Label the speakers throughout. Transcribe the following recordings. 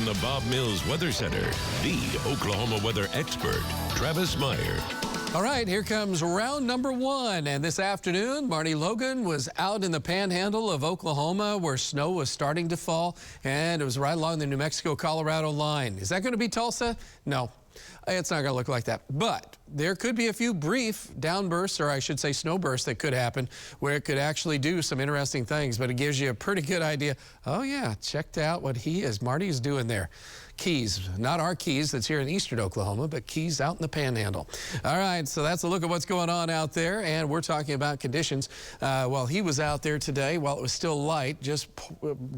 Speaker 1: From the Bob Mills Weather Center, the Oklahoma weather expert, Travis Meyer.
Speaker 2: All right, here comes round number one. And this afternoon, Marty Logan was out in the panhandle of Oklahoma where snow was starting to fall, and it was right along the New Mexico-Colorado line. Is that going to be Tulsa? No. It's not going to look like that, but there could be a few brief downbursts, or I should say snowbursts, that could happen where it could actually do some interesting things, but it gives you a pretty good idea. Oh yeah, checked out what Marty is doing there. Keys, not our Keys that's here in eastern Oklahoma, but Keys out in the panhandle. All right, so that's a look at what's going on out there, and we're talking about conditions. While he was out there today, while it was still light, just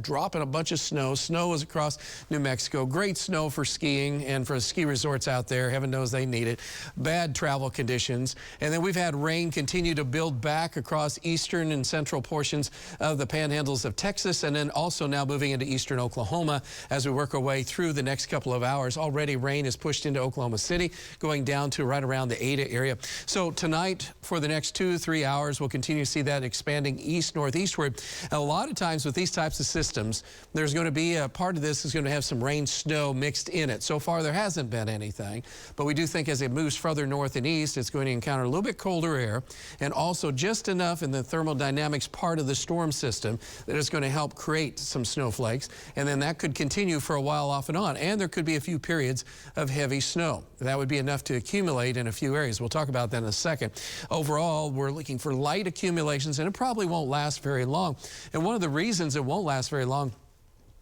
Speaker 2: dropping a bunch of snow. Snow was across New Mexico. Great snow for skiing and for ski resorts out there. Heaven knows they need it. Bad travel conditions. And then we've had rain continue to build back across eastern and central portions of the panhandles of Texas, and then also now moving into eastern Oklahoma as we work our way through the next couple of hours. Already rain is pushed into Oklahoma City, going down to right around the Ada area. So tonight, for the next 2-3 hours, we'll continue to see that expanding east-northeastward. And a lot of times with these types of systems, there's going to be a part of this is going to have some rain, snow mixed in it. So far, there hasn't been anything, but we do think as it moves further north and east, it's going to encounter a little bit colder air, and also just enough in the thermodynamics part of the storm system that is going to help create some snowflakes, and then that could continue for a while off and on. And there could be a few periods of heavy snow. That would be enough to accumulate in a few areas. We'll talk about that in a second. Overall, we're looking for light accumulations, and it probably won't last very long. And one of the reasons it won't last very long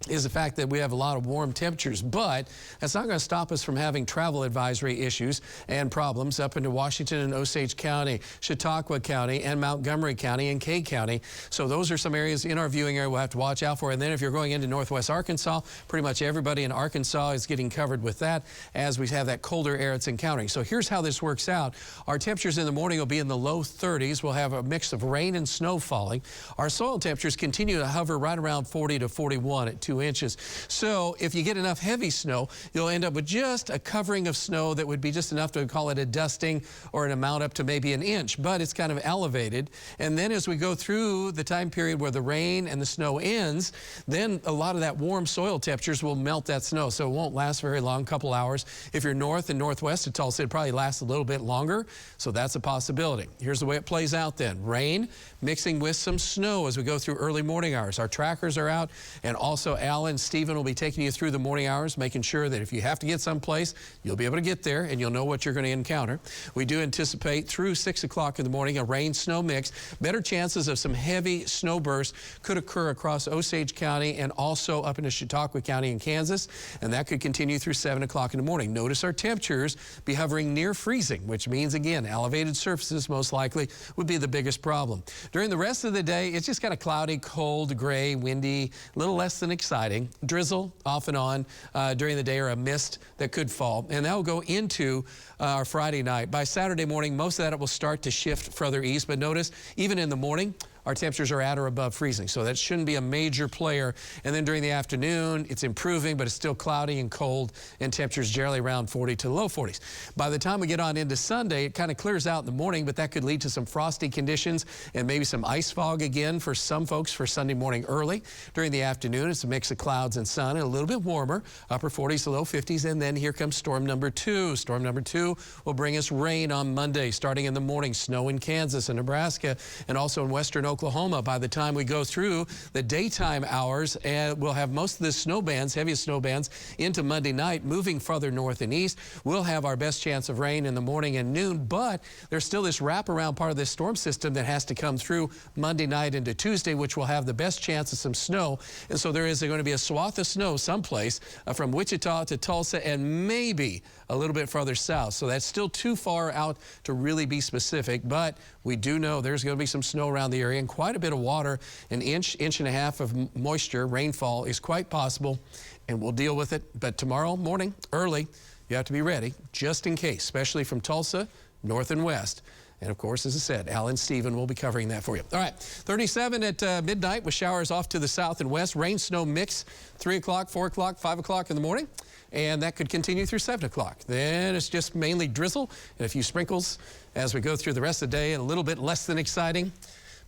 Speaker 2: is the fact that we have a lot of warm temperatures, but that's not going to stop us from having travel advisory issues and problems up into Washington and Osage County, Chautauqua County, and Montgomery County and Kay County. So those are some areas in our viewing area we'll have to watch out for. And then if you're going into northwest Arkansas, pretty much everybody in Arkansas is getting covered with that as we have that colder air it's encountering. So here's how this works out. Our temperatures in the morning will be in the low 30s. We'll have a mix of rain and snow falling. Our soil temperatures continue to hover right around 40 to 41 at 2 inches. So if you get enough heavy snow, you'll end up with just a covering of snow that would be just enough to call it a dusting, or an amount up to maybe an inch, but it's kind of elevated. And then as we go through the time period where the rain and the snow ends, then a lot of that warm soil temperatures will melt that snow. So it won't last very long, a couple hours. If you're north and northwest of Tulsa, it probably lasts a little bit longer. So that's a possibility. Here's the way it plays out then. Rain mixing with some snow as we go through early morning hours. Our trackers are out, and also Alan, Stephen will be taking you through the morning hours, making sure that if you have to get someplace, you'll be able to get there and you'll know what you're going to encounter. We do anticipate through 6 o'clock in the morning a rain-snow mix. Better chances of some heavy snow bursts could occur across Osage County and also up into Chautauqua County in Kansas, and that could continue through 7 o'clock in the morning. Notice our temperatures be hovering near freezing, which means, again, elevated surfaces most likely would be the biggest problem. During the rest of the day, it's just kind of cloudy, cold, gray, windy, a little less than exciting. Drizzle off and on during the day, or a mist that could fall, and that will go into our Friday night. By Saturday morning, most of that will start to shift further east, but notice even in the morning, our temperatures are at or above freezing, so that shouldn't be a major player. And then during the afternoon, it's improving, but it's still cloudy and cold, and temperatures generally around 40 to low 40s. By the time we get on into Sunday, it kind of clears out in the morning, but that could lead to some frosty conditions and maybe some ice fog again for some folks for Sunday morning early. During the afternoon, it's a mix of clouds and sun, and a little bit warmer, upper 40s to low 50s, and then here comes storm number 2. Storm number 2 will bring us rain on Monday, starting in the morning, snow in Kansas and Nebraska, and also in western Oklahoma. By the time we go through the daytime hours, and we'll have most of the snow bands, heaviest snow bands, into Monday night, moving further north and east. We'll have our best chance of rain in the morning and noon, but there's still this wraparound part of this storm system that has to come through Monday night into Tuesday, which will have the best chance of some snow. And so there is going to be a swath of snow someplace from Wichita to Tulsa, and maybe a little bit further south. So that's still too far out to really be specific, but we do know there's going to be some snow around the area and quite a bit of water. An inch, inch and a half of moisture, rainfall is quite possible, and we'll deal with it. But tomorrow morning, early, you have to be ready just in case, especially from Tulsa, north and west. And of course, as I said, Alan Stephen will be covering that for you. All right, 37 at midnight with showers off to the south and west. Rain, snow mix, 3 o'clock, 4 o'clock, 5 o'clock in the morning. And that could continue through 7 o'clock. Then it's just mainly drizzle and a few sprinkles as we go through the rest of the day, and a little bit less than exciting.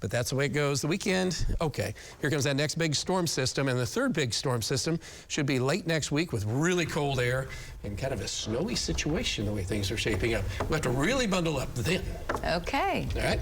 Speaker 2: but that's the way it goes. The weekend, okay, here comes that next big storm system, and the third big storm system should be late next week with really cold air and kind of a snowy situation the way things are shaping up. We'll have to really bundle up then.
Speaker 3: Okay.
Speaker 2: All right.